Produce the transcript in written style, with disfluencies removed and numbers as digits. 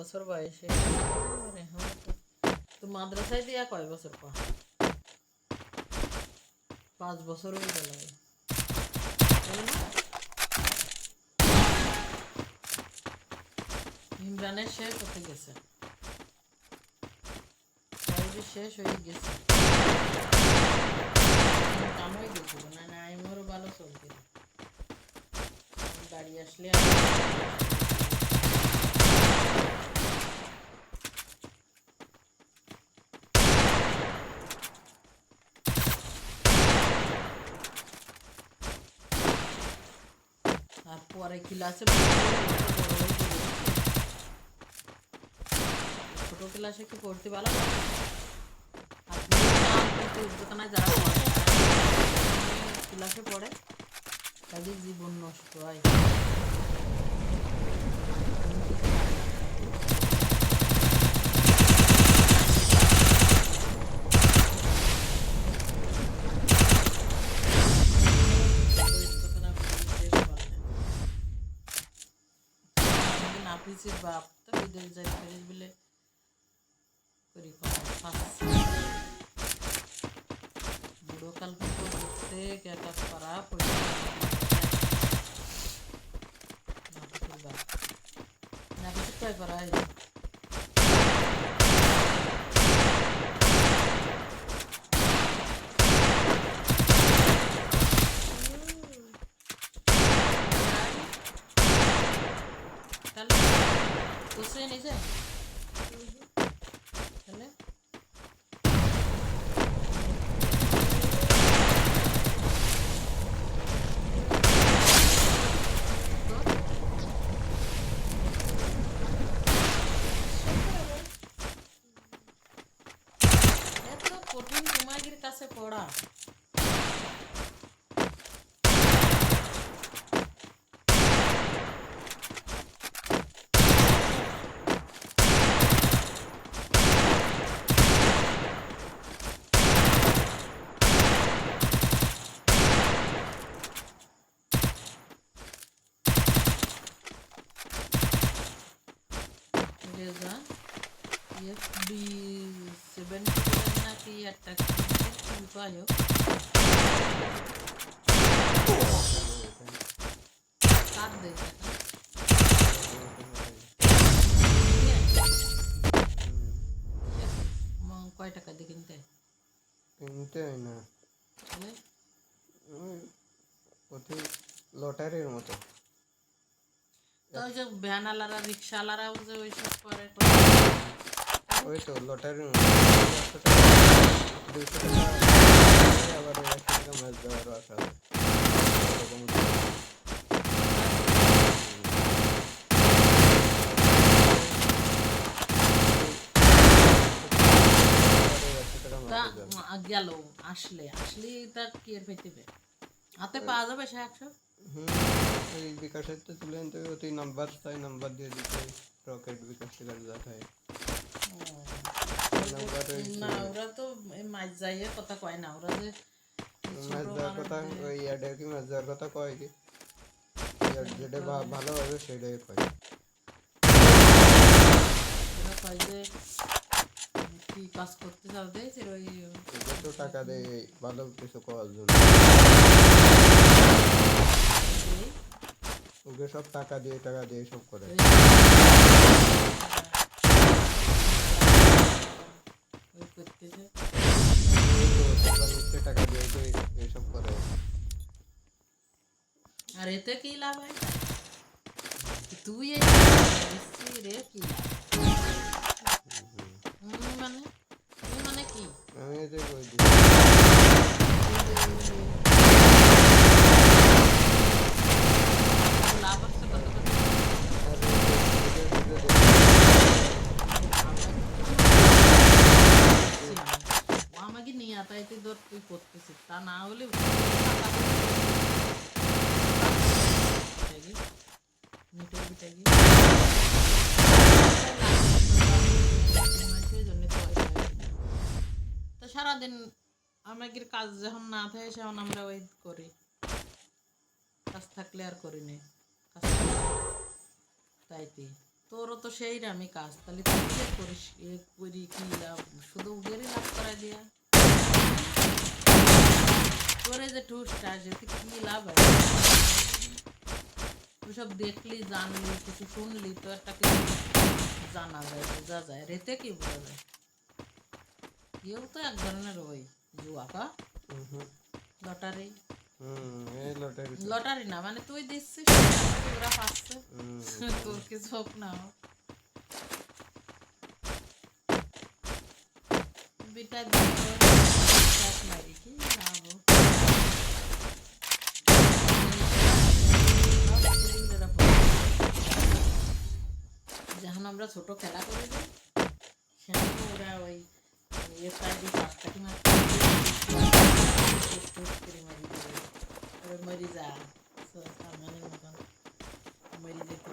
বছর বয়সে তো মাদ্রাসায় দিয়া কয় বছর পর 5 বছর হয়ে গেল ইমরানের শেষ হতে গেছে শেষ হয়ে গেছে কাম হয়ে গেছিল না না আমারও ভালো চলছিল বাড়ি আসলে আর পরে ক্লাসে ছোট ক্লাসে কি পড়তে ভালো লাগে দোকানে যারা ক্লাসে পড়ে তাদের জীবন নষ্ট হয় নাপিসের বাপ তো বিদেশ যাই ফেরিস বলে করি বুড়ো কাল করতে কাজ করা নাপিসের বাপ নাপিসের কয় করা হয় তাহলে বসে নিছে তাহলে এত কঠিন তোমাগির কাছে পড়া FB7 নাকি একটা উপায় কার দেয় কয় টাকা দিয়ে কিনতে হয় না লটারির মতো তো ওই যে ভ্যানওয়ালারা রিক্সাওয়ালারাও যে ওইসব করে ওই তো লটারির মতো 200 টাকা আবার 100 টাকা মাছ দেওয়ারও আশা আছে গেল আসলে তার কি এর পেতে হাতে পাওয়া যাবে সে 100 এই বিকাশের তো তুলে আনতে ওই নাম্বার তাই নাম্বার দিয়ে দিতে রকেট বিকাশ থেকে যাতে হয় না ওরা তো মাছ যাইয়ে কথা কয় না ওরা যে মাছ দেওয়ার কথা ওই অ্যাডে কি মাছ দেওয়ার কথা কয় কি যেটা ভালো হবে সেটাই কয় ওরা কয় যে কি কাজ করতে চাও দিয়েছে ওই তো টাকা দেয় ভালো কিছু করার জন্য ওকে সব টাকা দিয়ে সব করে টাকা দিয়ে এইসব করে আর এতে কি লাভ হয় তুই রে কি মানে কি আমি এতে কই দিই লাভ আছে কত আমাকে নিয়ে আতাইতে ধর তুই করতেছিস তা না হলে তো সারাদিন আমাদের কাজ যখন না থাকে সেখন আমরা ওই করি কাজ থাকলে আর করি না কাজ তাইতে তোরও তো সেই নামই কাজ, তাহলে তুই যে করিস করি কি লাভ, শুধু উগেরই লাভ করা দিয়া তোরে যে টুসটা যেতে কি লাভ আছে? তুই সব দেখলি জানলি কিছু শুনলি তো একটা কিছু জানা যায় বোঝা যায়, রেতে কি বোঝা যায়? কেউ তো এক ধরনের ওই জুয়া কা লটারি, এই লটারি লটারি না মানে তুই দিচ্ছিস ওরা পাচ্ছে, তোর কিছু হোক না হোক। বিটা মারি কি লাভ হোক? যখন আমরা ছোট খেলা করে দিই সেখানে ওরা ওই সাইডে পাঁচটাকি মারি মরি যা সালমানের মতন মরি যেত